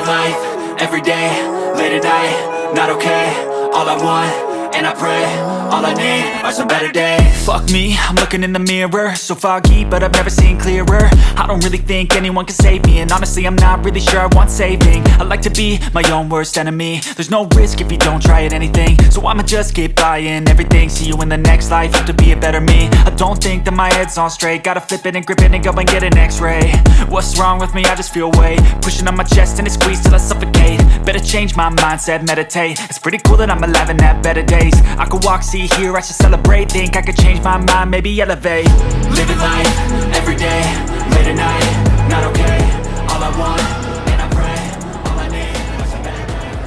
Living life, everyday, late at night, not okay. All I want, and I pray, all I need are some better days. Fuck me, I'm looking in the mirror, so foggy, but I've never seen clearer. I don't really think anyone can save me, and honestly I'm not really sure I want saving. I like to be my own worst enemy. There's no risk if you don't try at anything, so I'ma just keep buying everything. See you in the next life, have to be a better me. I don't think that my head's on straight, gotta flip it and grip it and go and get an x-ray. What's wrong with me? I just feel weight pushing on my chest and it squeezes till I suffocate. Better change my mindset, meditate. It's pretty cool that I'm alive and have better days. I could walk, see, hear, I should celebrate. Think I could change my mind, maybe elevate. Living life, everyday, late at night, not okay. All I want, and I pray, all I need are some better days.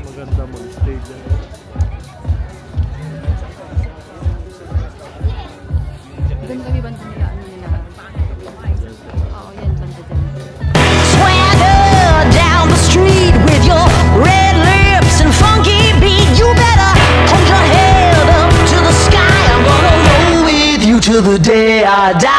Maganda mag-stay dyan. Doon kami banda nila, ano nila. Oo, yan, banda dyan. Swagger down the street with your red lips and funky beat. You better hold your head up to the sky. I'm gonna roll with you till the day I die.